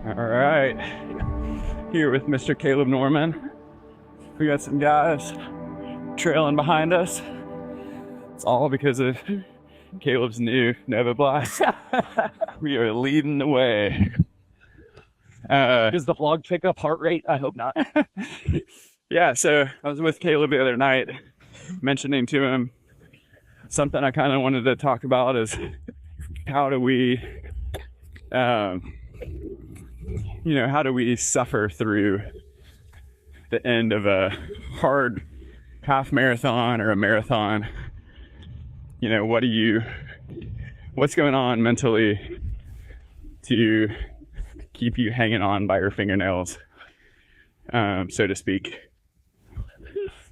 All right, here with Mr. Caleb Norman. We got some guys trailing behind us. It's all because of Caleb's new Nova Blast. We are leading the way. Does the vlog pick up heart rate? I hope not. Yeah, so I was with Caleb the other night, mentioning to him something I kind of wanted to talk about is how do we, how do we suffer through the end of a hard half marathon or a marathon? What's going on mentally to keep you hanging on by your fingernails, so to speak?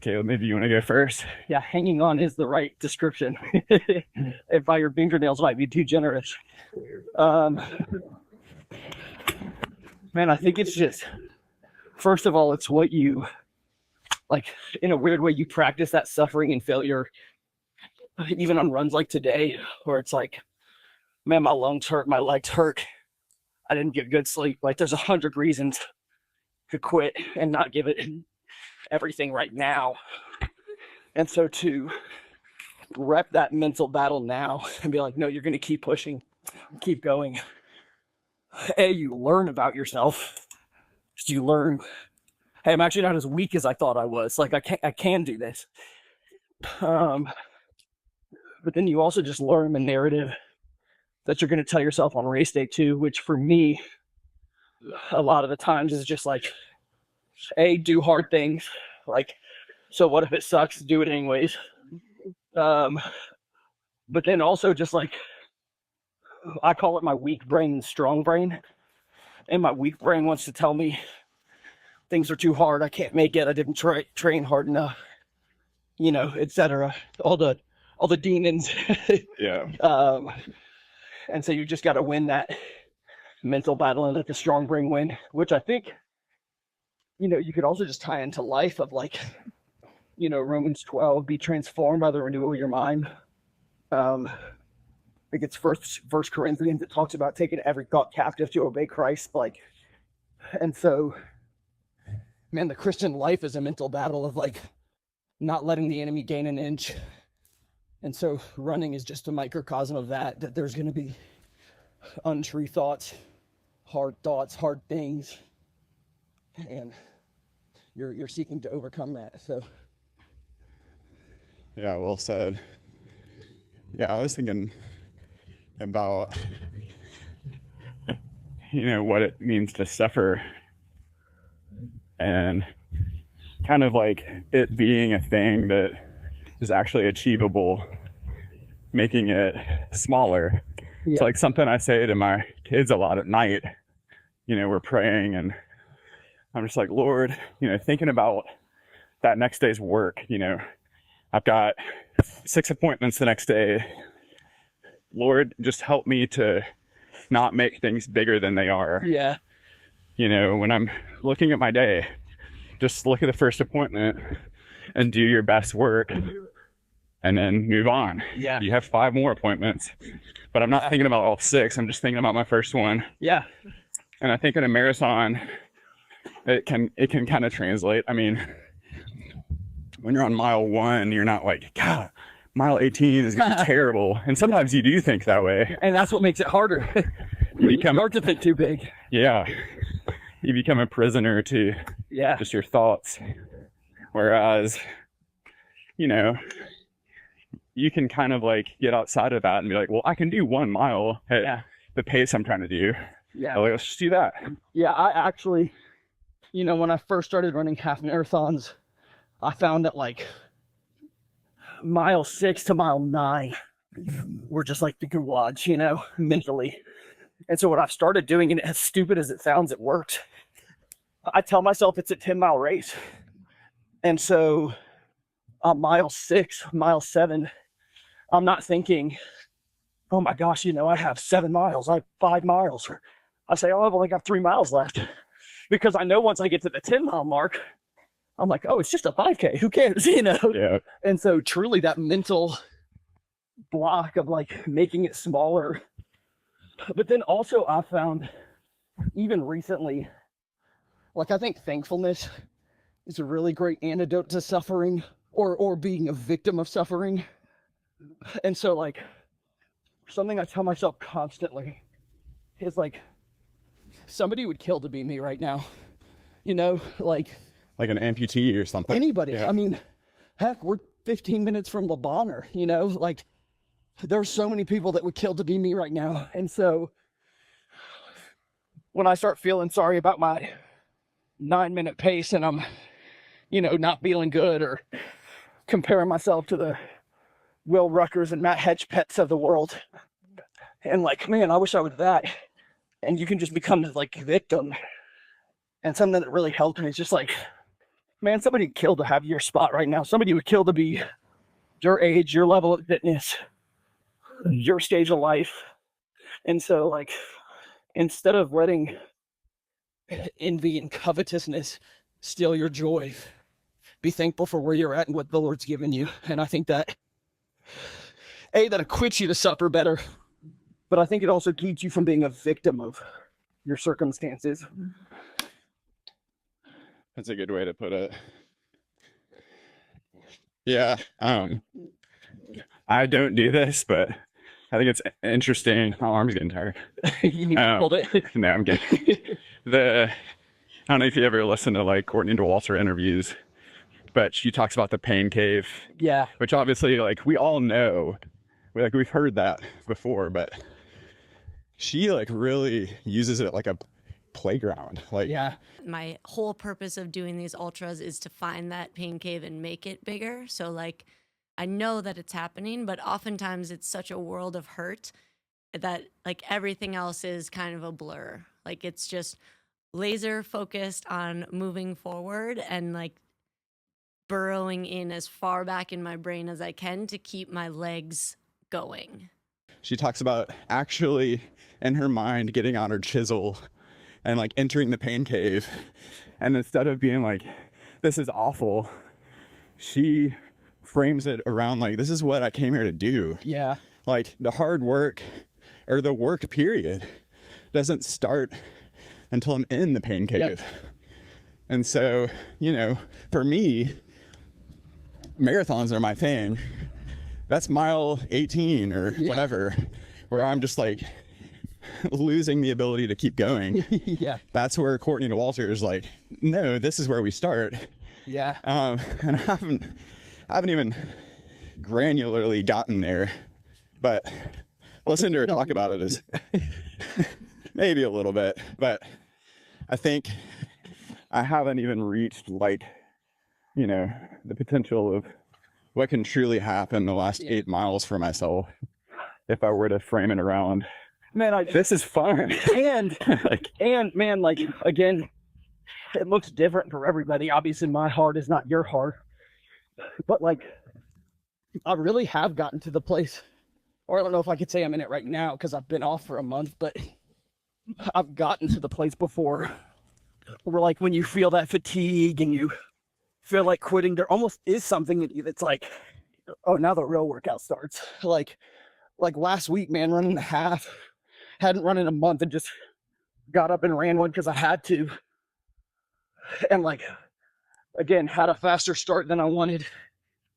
Caleb, maybe you want to go first? Yeah, hanging on is the right description. If by your fingernails might be too generous. Man, I think it's just, first of all, it's what you, like, in a weird way, you practice that suffering and failure, even on runs like today, where it's like, man, my lungs hurt, my legs hurt, I didn't get good sleep. Like, there's 100 reasons to quit and not give it everything right now. And so to rep that mental battle now and be like, no, you're going to keep pushing, keep going. You learn about yourself. You learn, hey, I'm actually not as weak as I thought I was. Like, I can do this. But then you also just learn the narrative that you're going to tell yourself on race day too, which for me, a lot of the times is just like, do hard things. Like, so what if it sucks? Do it anyways. But then also just like, I call it my weak brain and strong brain. And my weak brain wants to tell me things are too hard. I can't make it. I didn't train hard enough, etc. All the demons. Yeah. And so you just got to win that mental battle and let the strong brain win, which I think, you could also just tie into life of like, Romans 12, be transformed by the renewal of your mind. I think it's First Corinthians that talks about taking every thought captive to obey Christ. And so, man, the Christian life is a mental battle of like not letting the enemy gain an inch. And so running is just a microcosm of that there's going to be untrue thoughts, hard things. And you're seeking to overcome that. So Yeah, well said. Yeah, I was thinking about what it means to suffer and kind of like it being a thing that is actually achievable, making it smaller. yeah. It's like something I say to my kids a lot at night. We're praying and I'm just like, Lord, thinking about that next day's work. I've got 6 appointments the next day. Lord, just help me to not make things bigger than they are. Yeah. When I'm looking at my day, just look at the first appointment and do your best work and then move on. Yeah. You have 5 more appointments, but I'm not thinking about all 6. I'm just thinking about my first one. Yeah. And I think in a marathon, it can kind of translate. I mean, when you're on mile 1, you're not like, God, mile 18 is gonna be terrible. And sometimes you do think that way. And that's what makes it harder. You start to think too big. Yeah. You become a prisoner to just your thoughts. Whereas, you can kind of like get outside of that and be like, well, I can do 1 mile at the pace I'm trying to do. Yeah. Like, let's just do that. Yeah, I actually, when I first started running half marathons, I found that like mile 6 to mile 9 were just like the garage, mentally. And so what I've started doing, and as stupid as it sounds, it worked. I tell myself it's a 10-mile race. And so on mile 6, mile 7, I'm not thinking, oh my gosh, I have 7 miles, I have 5 miles. I say, oh, I've only got 3 miles left. Because I know once I get to the 10-mile mark, I'm like, oh, it's just a 5K. Who cares? Yeah. And so truly that mental block of like making it smaller. But then also I found even recently, like I think thankfulness is a really great antidote to suffering or being a victim of suffering. And so like something I tell myself constantly is like somebody would kill to be me right now. You know, like an amputee or something. Anybody. Yeah. I mean, heck, we're 15 minutes from Le Bonheur, you know, like there's so many people that would kill to be me right now. And so when I start feeling sorry about my 9-minute pace and I'm, you know, not feeling good or comparing myself to the Will Ruckers and Matt Hedgepets of the world, and like, man, I wish I was that. And you can just become this like victim. And something that really helped me is just like, man, somebody would kill to have your spot right now. Somebody would kill to be your age, your level of fitness, your stage of life. And so like, instead of letting envy and covetousness steal your joy, be thankful for where you're at and what the Lord's given you. And I think that, that equips you to suffer better, but I think it also keeps you from being a victim of your circumstances. That's a good way to put it. Yeah. I don't do this, but I think it's interesting. My arm's getting tired. You need to hold it. No, I'm getting I don't know if you ever listen to like Courtney Dauwalter interviews, but she talks about the pain cave. Yeah. Which obviously like we all know, we've heard that before, but she like really uses it like a playground. Like, yeah. My whole purpose of doing these ultras is to find that pain cave and make it bigger. So like, I know that it's happening, but oftentimes it's such a world of hurt that like everything else is kind of a blur. Like it's just laser focused on moving forward and like burrowing in as far back in my brain as I can to keep my legs going. She talks about actually in her mind getting on her chisel and like entering the pain cave, and instead of being like, this is awful, she frames it around like, this is what I came here to do. Yeah. Like the hard work or the work period doesn't start until I'm in the pain cave. Yep. And so, you know, for me, marathons are my thing. That's mile 18 or whatever, where I'm just like losing the ability to keep going. Yeah. That's where Courtney Dauwalter is like, no, this is where we start. Yeah. And I haven't even granularly gotten there, but listening to her talk about it is maybe a little bit, but I think I haven't even reached like, you know, the potential of what can truly happen the last 8 miles for myself if I were to frame it around. Man, this is fun. And and man, like again, it looks different for everybody. Obviously my heart is not your heart, but like I really have gotten to the place, or I don't know if I could say I'm in it right now because I've been off for a month, but I've gotten to the place before where like when you feel that fatigue and you feel like quitting, there almost is something in you that's like, oh, now the real workout starts. Like last week, man, running a half, hadn't run in a month and just got up and ran one because I had to. And like, again, had a faster start than I wanted.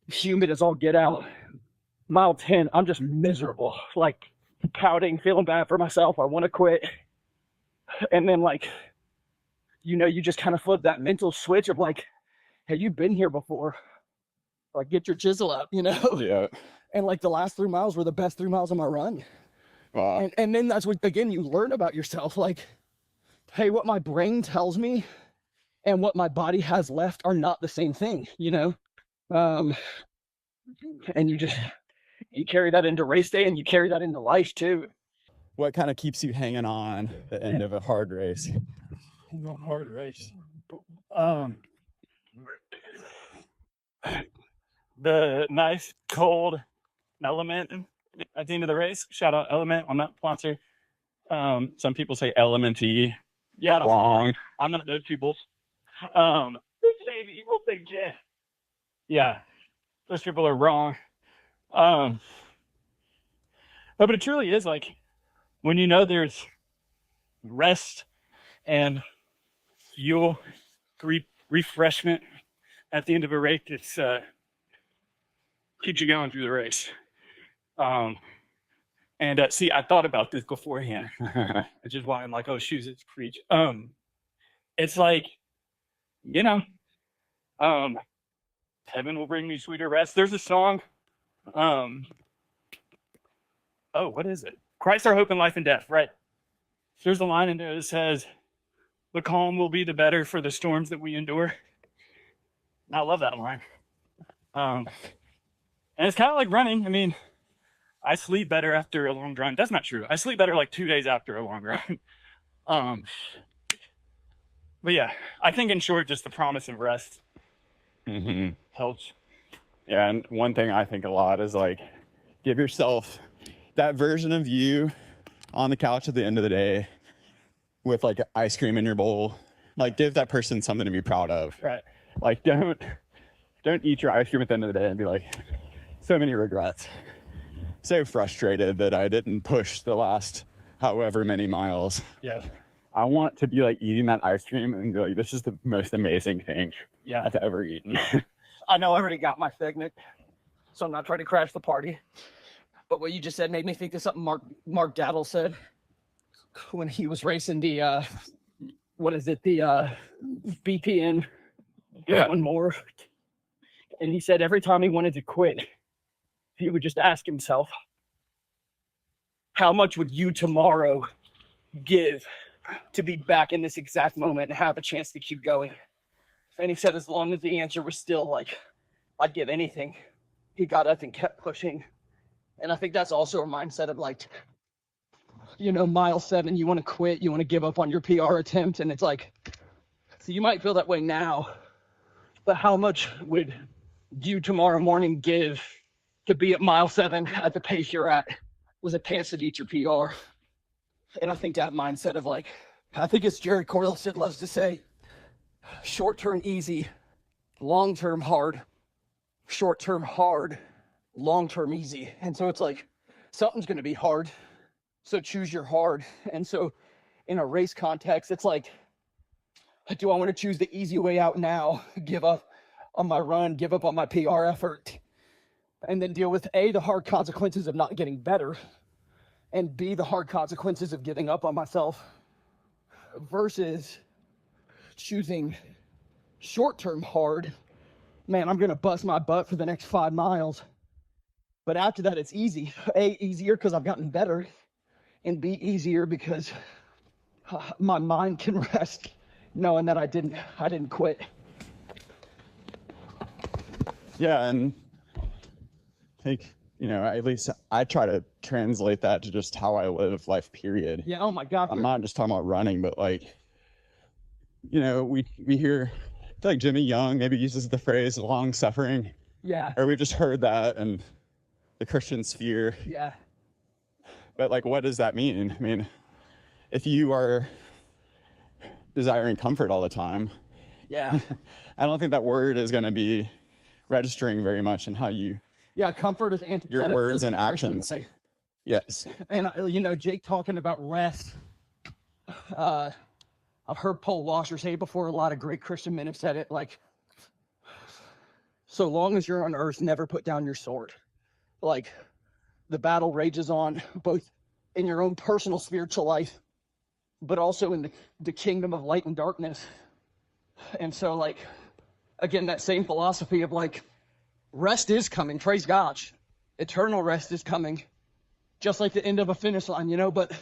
Humid as all get out. Mile 10, I'm just miserable. Like pouting, feeling bad for myself. I want to quit. And then like, you know, you just kind of flip that mental switch of like, hey, you've been here before. Like get your chisel up, you know? Yeah. And like the last 3 miles were the best 3 miles of my run. Wow. And then that's what, again, you learn about yourself. Like, hey, what my brain tells me and what my body has left are not the same thing, you know? And you carry that into race day and you carry that into life too. What kind of keeps you hanging on at the end of a hard race? Hard race. The nice cold Element at the end of the race. Shout out Element. I'm not sponsor. Some people say Element-y. Yeah, Wrong. I'm not those people. We'll say Jeff. Yeah, those people are wrong. But it truly is like when you know there's rest and fuel, refreshment at the end of a race. It's keeps you going through the race. See, I thought about this beforehand, which is why I'm like, oh, shoes, it's preach. It's like, you know, heaven will bring me sweeter rest. There's a song. What is it? Christ, our hope in life and death, right? There's a line in there that says, the calm will be the better for the storms that we endure. And I love that line. And it's kind of like running. I mean, I sleep better after a long run. That's not true. I sleep better like 2 days after a long run. But yeah, I think in short, just the promise of rest helps. Yeah, and one thing I think a lot is like, give yourself that version of you on the couch at the end of the day with like ice cream in your bowl. Like, give that person something to be proud of. Right. Like, don't eat your ice cream at the end of the day and be like, so many regrets. So frustrated that I didn't push the last however many miles. Yeah. I want to be like eating that ice cream and be like, this is the most amazing thing I've ever eaten. I know I already got my segment, so I'm not trying to crash the party. But what you just said made me think of something Mark Daddle said when he was racing the BPN one more. And he said every time he wanted to quit, he would just ask himself, how much would you tomorrow give to be back in this exact moment and have a chance to keep going? And he said as long as the answer was still like, I'd give anything, he got up and kept pushing. And I think that's also a mindset of like, you know, mile 7, you want to quit, you want to give up on your PR attempt. And it's like, so you might feel that way now, but how much would you tomorrow morning give to be at mile 7 at the pace you're at with a chance to beat your PR? And I think that mindset of like, I think it's Jared Corliss loves to say, short-term easy, long-term hard, short-term hard, long-term easy. And so it's like, something's going to be hard, so choose your hard. And so in a race context, it's like, do I want to choose the easy way out now, give up on my run, give up on my PR effort, and then deal with A, the hard consequences of not getting better, and B, the hard consequences of giving up on myself, versus choosing short-term hard. Man, I'm going to bust my butt for the next 5 miles. But after that, it's easy. A, easier because I've gotten better, and B, easier because my mind can rest knowing that I didn't quit. Yeah, and I think, you know, at least I try to translate that to just how I live life, period. Yeah, oh my God. I'm not just talking about running, but like, you know, we hear, I feel like Jimmy Young maybe uses the phrase long suffering. Yeah. Or we've just heard that in the Christian sphere. Yeah. But like, what does that mean? I mean, if you are desiring comfort all the time, Yeah. I don't think that word is going to be registering very much in how you, Yeah, comfort is your words and actions. Yes. And, you know, Jake talking about rest. I've heard Paul Washer say it before. A lot of great Christian men have said it. Like, so long as you're on earth, never put down your sword. Like, the battle rages on, both in your own personal spiritual life, but also in the kingdom of light and darkness. And so, like, again, that same philosophy of like, rest is coming, praise God. Eternal rest is coming, just like the end of a finish line, you know, but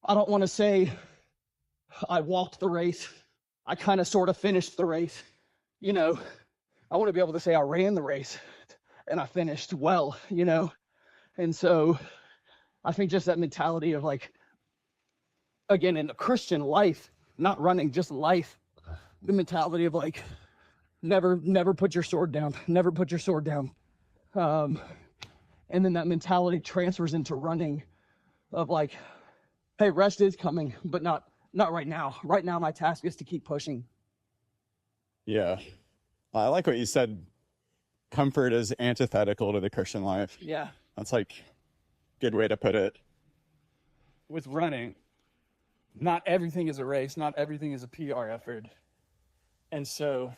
I don't want to say I walked the race. I kind of sort of finished the race. You know, I want to be able to say I ran the race and I finished well, you know? And so I think just that mentality of like, again, in the Christian life, not running, just life, the mentality of like, never put your sword down, never put your sword down. And then that mentality transfers into running of like, hey, rest is coming, but not right now. Right now, my task is to keep pushing. Yeah. I like what you said. Comfort is antithetical to the Christian life. not everything is a race, not everything is a PR effort. And so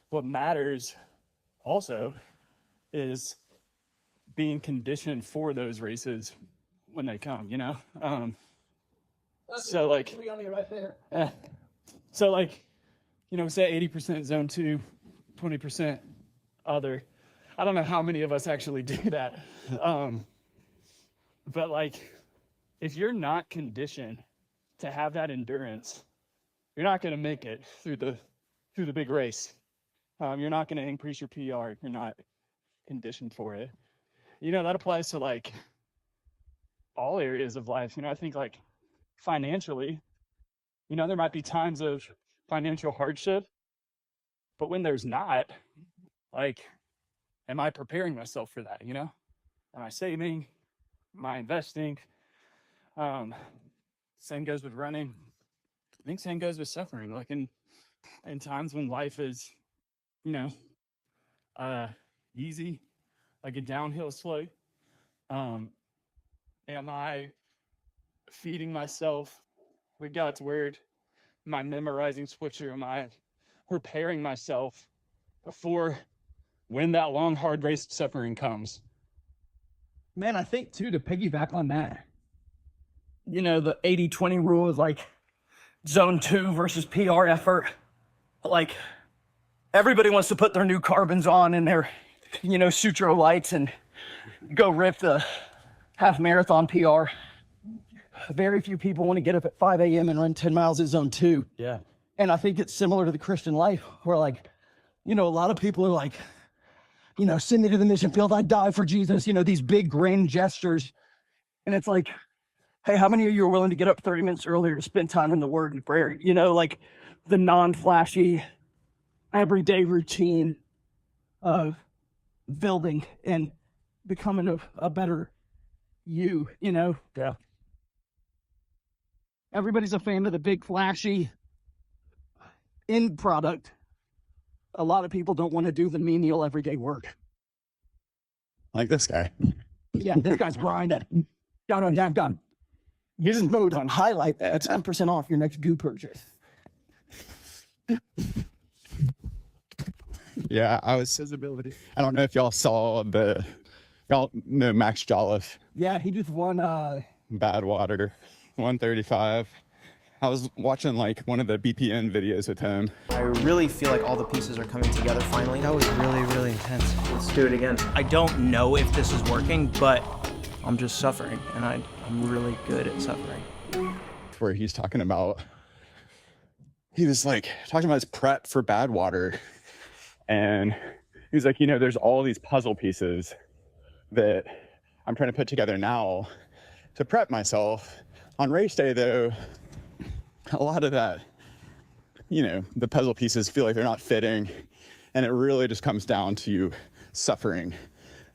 what matters also is being conditioned for those races when they come, you know? So like, right there. so like, you know, say 80% zone 2, 20% other. I don't know how many of us actually do that. But like, if you're not conditioned to have that endurance, you're not going to make it through the big race. You're not going to increase your PR if you're not conditioned for it. You know, that applies to like all areas of life. You know, I think like financially, you know, there might be times of financial hardship, but when there's not, like, am I preparing myself for that? You know, am I saving? Am I investing? Same goes with running. I think same goes with suffering. Like in times when life is, you know, easy, like a downhill slope, am I feeding myself with God's word? Am I memorizing scripture? Am I preparing myself before when that long, hard race of suffering comes? Man, I think too, to piggyback on that, you know, the 80-20 rule is like zone 2 versus PR effort. Like, everybody wants to put their new carbons on and their, you know, Sutro lights and go rip the half marathon PR. Very few people want to get up at 5 a.m. and run 10 miles at zone 2. Yeah. And I think it's similar to the Christian life where, like, you know, a lot of people are like, you know, send me to the mission field, I die for Jesus, you know, these big grand gestures. And it's like, hey, how many of you are willing to get up 30 minutes earlier to spend time in the word and prayer? You know, like the non-flashy, everyday routine of building and becoming a better you, you know? Yeah. Everybody's a fan of the big flashy end product. A lot of people don't want to do the menial everyday work. Like this guy. Yeah, this guy's grinding. Done. Use mode on highlight that. 10% off your next goo purchase. Yeah, I was visibility. I don't know if y'all know Max Jolliffe, Yeah, he just won Badwater, 135. I was watching like one of the BPN videos with him. I really feel like all the pieces are coming together finally. That was really, really intense. Let's do it again. I don't know if this is working, but I'm just suffering, and I'm really good at suffering. Where he's talking about, he was like talking about his prep for Badwater. And he was like, you know, there's all these puzzle pieces that I'm trying to put together now to prep myself. On race day, though, a lot of that, you know, the puzzle pieces feel like they're not fitting. And it really just comes down to suffering.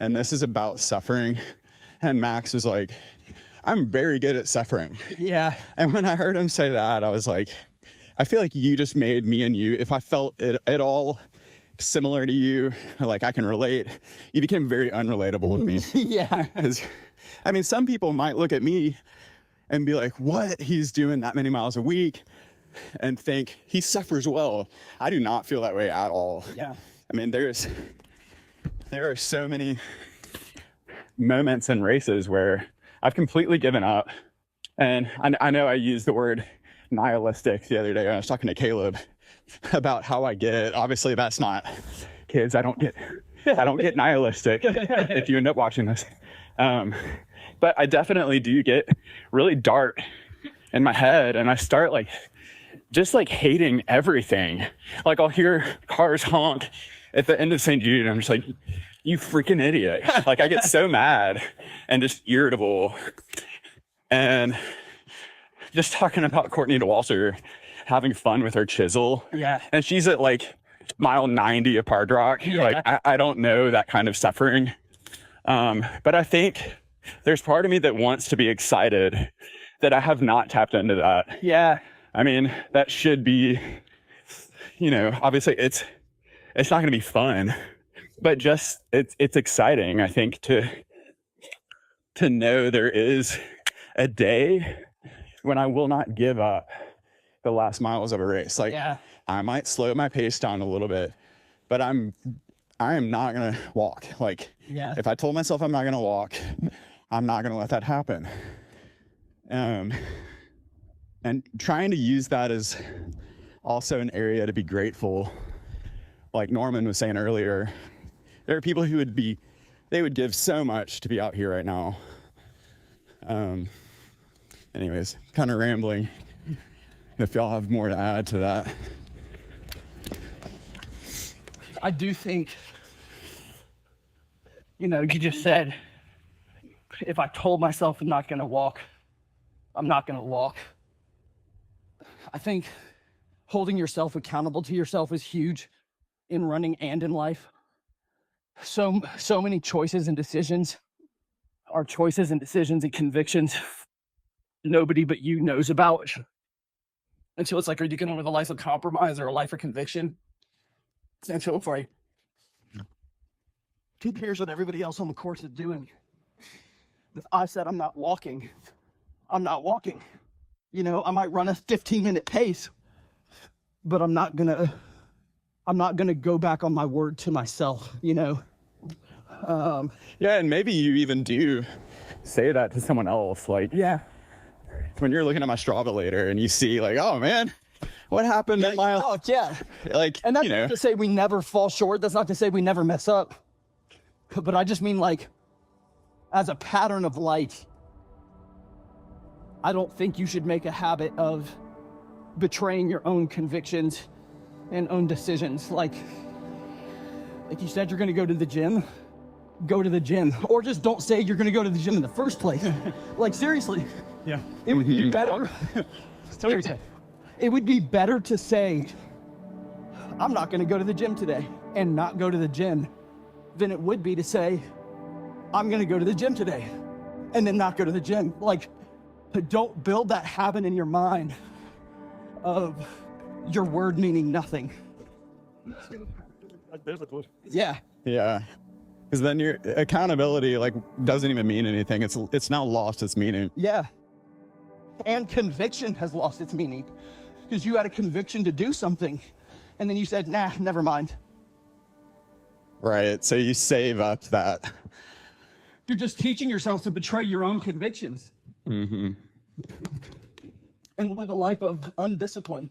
And this is about suffering. And Max was like, I'm very good at suffering. Yeah. And when I heard him say that, I was like, I feel like you just made me and you, if I felt it at all similar to you, like I can relate, you became very unrelatable with me. Yeah. I mean, some people might look at me and be like, what? He's doing that many miles a week, and think he suffers well. I do not feel that way at all. Yeah. I mean, there are so many moments in races where I've completely given up. And I know I used the word nihilistic the other day when I was talking to Caleb about how I get, obviously that's not, kids, I don't get nihilistic if you end up watching this. But I definitely do get really dark in my head, and I start just hating everything. Like I'll hear cars honk at the end of St. Jude, and I'm just like, you freaking idiot. Like I get so mad and just irritable. And just talking about Courtney DeWalser having fun with her chisel. Yeah. And she's at mile 90 of Hard Rock. Yeah. I don't know that kind of suffering. But I think there's part of me that wants to be excited that I have not tapped into that. Yeah. I mean, that should be, obviously it's not going to be fun, but just it's exciting, I think, to know there is a day when I will not give up the last miles of a race. Like Yeah. I might slow my pace down a little bit, but I am not gonna walk. Like Yeah. if I told myself I'm not gonna walk, I'm not gonna let that happen. And trying to use that as also an area to be grateful. Like Norman was saying earlier, there are people who they would give so much to be out here right now. Anyways, kind of rambling. If y'all have more to add to that. I do think, you know, you just said, if I told myself I'm not going to walk, I'm not going to walk. I think holding yourself accountable to yourself is huge in running and in life. So many choices and decisions are choices and decisions and convictions nobody but you knows about. And so it's like, are you going to live a life of compromise or a life of conviction? And so it's like, who cares what everybody else on the course is doing? If I said I'm not walking, I'm not walking. You know, I might run a 15-minute pace, but I'm not gonna go back on my word to myself, you know? Yeah, and maybe you even do say that to someone else. Like, Yeah. when you're looking at my Strava later and you see like, oh man, what happened at mile? Oh, yeah. Like, And that's you know, not to say we never fall short. That's not to say we never mess up. But I just mean, like, as a pattern of life, I don't think you should make a habit of betraying your own convictions and own decisions. Like you said, you're going to go to the gym. Go to the gym. Or just don't say you're going to go to the gym in the first place. Like, seriously. Yeah. It would be better. It would be better to say, I'm not going to go to the gym today, and not go to the gym, than it would be to say, I'm going to go to the gym today, and then not go to the gym. Like, don't build that habit in your mind of your word meaning nothing. Yeah. yeah. Because then your accountability like doesn't even mean anything. It's now lost its meaning. Yeah. And conviction has lost its meaning. Because you had a conviction to do something, and then you said, nah, never mind. Right. So you save up that. You're just teaching yourself to betray your own convictions Mm-hmm. and live a life of undiscipline.